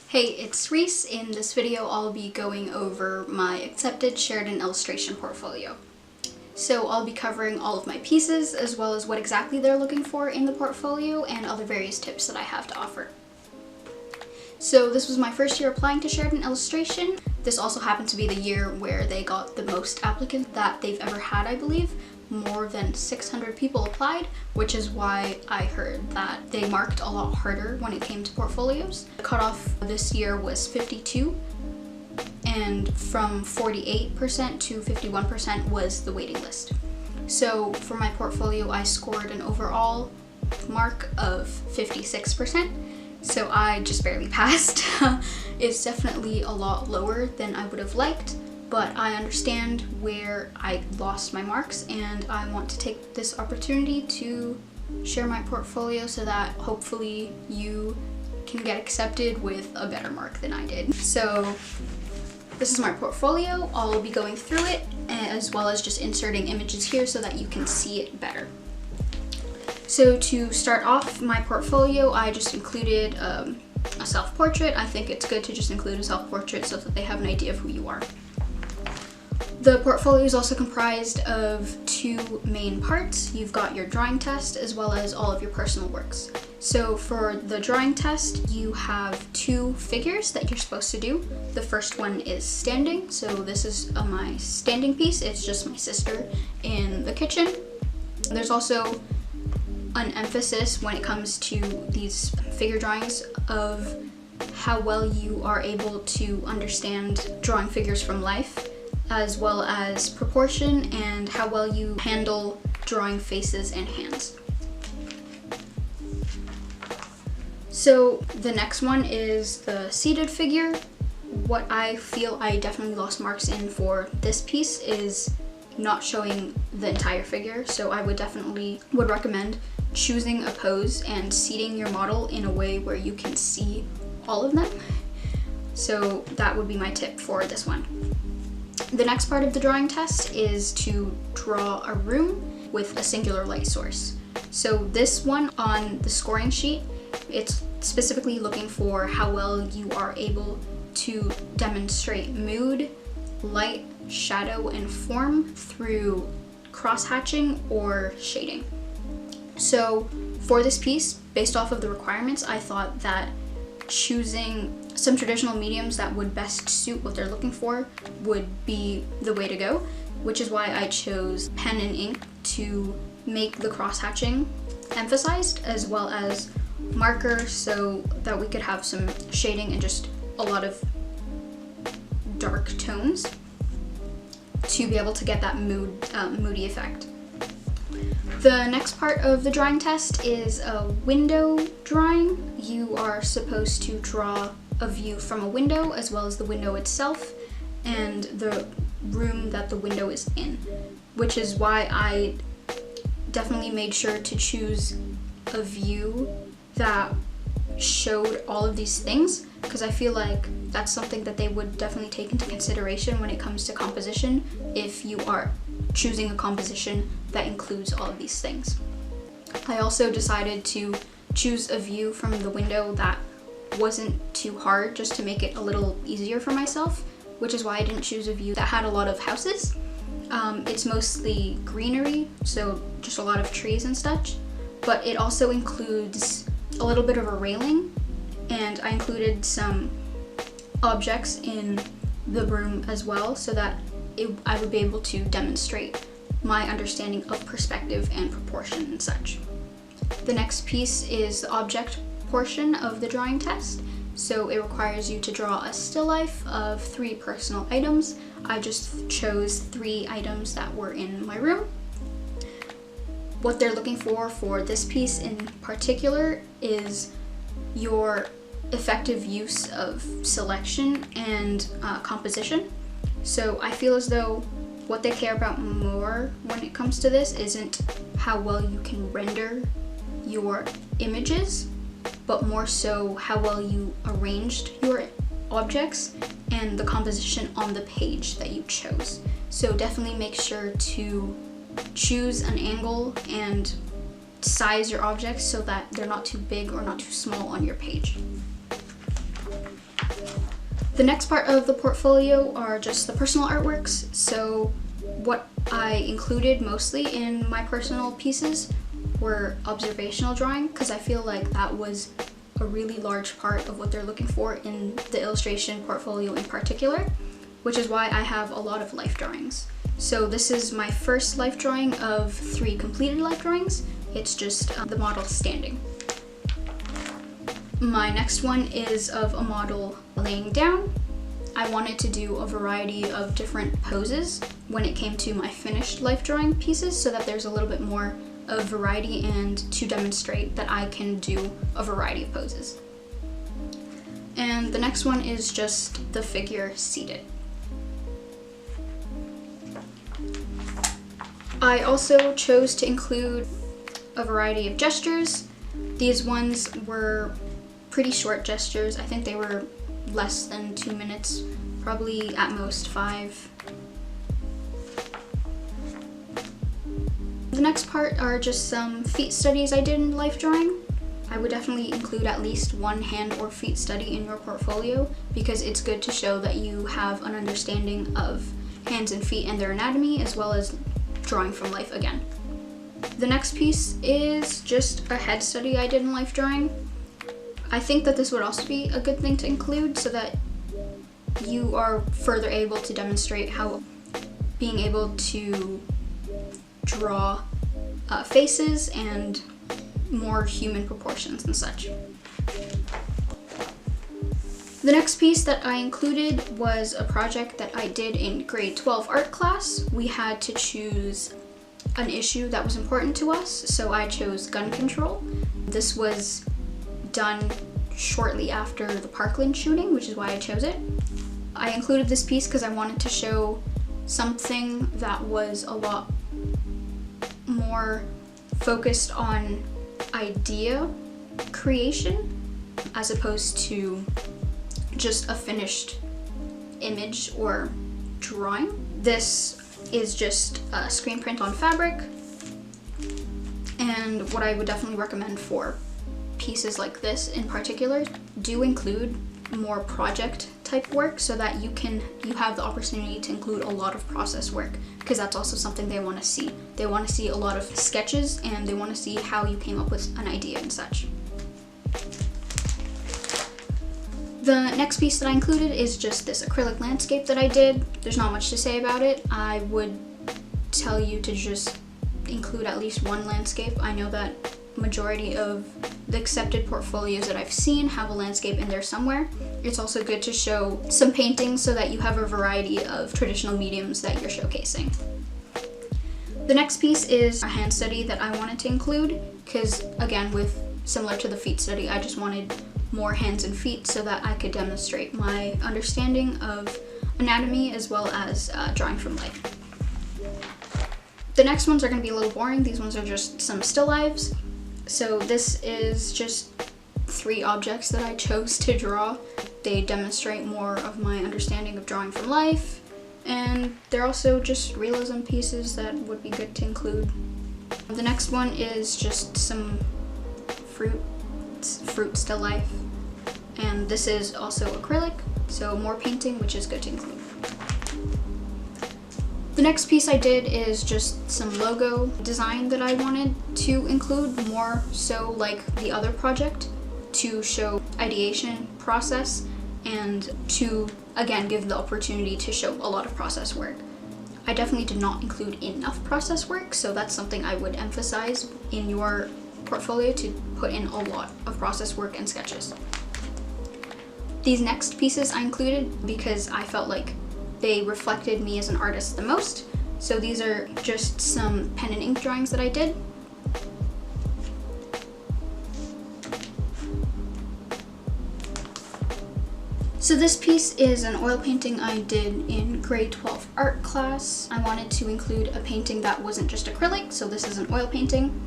Hey, it's Reese. In this video, I'll be going over my accepted Sheridan Illustration portfolio. So I'll be covering all of my pieces, as well as what exactly they're looking for in the portfolio and other various tips that I have to offer. So this was my first year applying to Sheridan Illustration. This also happened to be the year where they got the most applicants that they've ever had, I believe. More than 600 people applied, which is why I heard that they marked a lot harder when it came to portfolios. The cutoff this year was 52, and from 48% to 51% was the waiting list. So for my portfolio, I scored an overall mark of 56%, so I just barely passed. It's definitely a lot lower than I would have liked, but I understand where I lost my marks, and I want to take this opportunity to share my portfolio so that hopefully you can get accepted with a better mark than I did. So this is my portfolio. I'll be going through it as well as just inserting images here so that you can see it better. So to start off my portfolio, I just included a self-portrait. I think it's good to just include a self-portrait so that they have an idea of who you are. The portfolio is also comprised of two main parts. You've got your drawing test as well as all of your personal works. So for the drawing test, you have two figures that you're supposed to do. The first one is standing. So this is my standing piece. It's just my sister in the kitchen. There's also an emphasis when it comes to these figure drawings of how well you are able to understand drawing figures from life, as well as proportion and how well you handle drawing faces and hands. So the next one is the seated figure. What I feel I definitely lost marks in for this piece is not showing the entire figure. So I would recommend choosing a pose and seating your model in a way where you can see all of them. So that would be my tip for this one. The next part of the drawing test is to draw a room with a singular light source. So this one on the scoring sheet, it's specifically looking for how well you are able to demonstrate mood, light, shadow, and form through cross-hatching or shading. So for this piece, based off of the requirements, I thought that choosing some traditional mediums that would best suit what they're looking for would be the way to go, which is why I chose pen and ink to make the cross-hatching emphasized, as well as marker so that we could have some shading and just a lot of dark tones to be able to get that moody effect. The next part of the drawing test is a window drawing. You are supposed to draw a view from a window, as well as the window itself and the room that the window is in, which is why I definitely made sure to choose a view that showed all of these things, because I feel like that's something that they would definitely take into consideration when it comes to composition if you are choosing a composition that includes all of these things. I also decided to choose a view from the window that wasn't too hard, just to make it a little easier for myself, which is why I didn't choose a view that had a lot of houses. It's mostly greenery, so just a lot of trees and such, but it also includes a little bit of a railing, and I included some objects in the room as well so that I would be able to demonstrate my understanding of perspective and proportion and such. The next piece is the object portion of the drawing test. So it requires you to draw a still life of 3 personal items. I just chose 3 items that were in my room. What they're looking for this piece in particular is your effective use of selection and composition. So I feel as though what they care about more when it comes to this isn't how well you can render your images, but more so how well you arranged your objects and the composition on the page that you chose. So definitely make sure to choose an angle and size your objects so that they're not too big or not too small on your page. The next part of the portfolio are just the personal artworks. So what I included mostly in my personal pieces were observational drawing, because I feel like that was a really large part of what they're looking for in the illustration portfolio in particular, which is why I have a lot of life drawings. So this is my first life drawing of 3 completed life drawings. It's just the model standing. My next one is of a model laying down. I wanted to do a variety of different poses when it came to my finished life drawing pieces, so that there's a little bit more of variety and to demonstrate that I can do a variety of poses. And the next one is just the figure seated. I also chose to include a variety of gestures. These ones were pretty short gestures. I think they were less than 2 minutes, probably at most 5. The next part are just some feet studies I did in life drawing. I would definitely include at least one hand or feet study in your portfolio, because it's good to show that you have an understanding of hands and feet and their anatomy, as well as drawing from life again. The next piece is just a head study I did in life drawing. I think that this would also be a good thing to include, so that you are further able to demonstrate how being able to draw faces and more human proportions and such. The next piece that I included was a project that I did in grade 12 art class. We had to choose an issue that was important to us, so I chose gun control. This was done shortly after the Parkland shooting, which is why I chose it. I included this piece because I wanted to show something that was a lot more focused on idea creation as opposed to just a finished image or drawing. This is just a screen print on fabric, and what I would definitely recommend for pieces like this in particular, do include more project type work, so that you have the opportunity to include a lot of process work, because that's also something they want to see. They want to see a lot of sketches, and they want to see how you came up with an idea and such. The next piece that I included is just this acrylic landscape that I did. There's not much to say about it. I would tell you to just include at least one landscape. I know that majority of the accepted portfolios that I've seen have a landscape in there somewhere. It's also good to show some paintings so that you have a variety of traditional mediums that you're showcasing. The next piece is a hand study that I wanted to include, because again, similar to the feet study, I just wanted more hands and feet so that I could demonstrate my understanding of anatomy as well as drawing from life. The next ones are going to be a little boring. These ones are just some still lifes. So this is just 3 objects that I chose to draw. They demonstrate more of my understanding of drawing from life, and they're also just realism pieces that would be good to include. The next one is just some fruit still life, and this is also acrylic, so more painting, which is good to include. The next piece I did is just some logo design that I wanted to include, more so like the other project, to show ideation process and to again give the opportunity to show a lot of process work. I definitely did not include enough process work, so that's something I would emphasize in your portfolio, to put in a lot of process work and sketches. These next pieces I included because I felt like they reflected me as an artist the most. So these are just some pen and ink drawings that I did. So this piece is an oil painting I did in grade 12 art class. I wanted to include a painting that wasn't just acrylic, so this is an oil painting.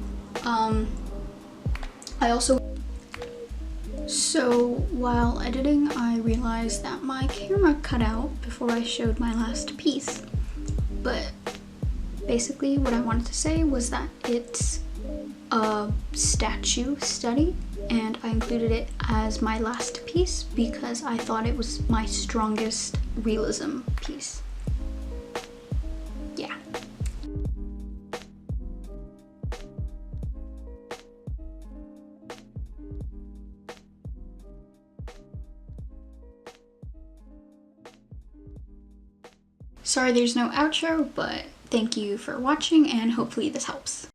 So while editing, I realized that my camera cut out before I showed my last piece. But basically what I wanted to say was that it's a statue study, and I included it as my last piece because I thought it was my strongest realism piece. Yeah. Sorry there's no outro, but thank you for watching and hopefully this helps.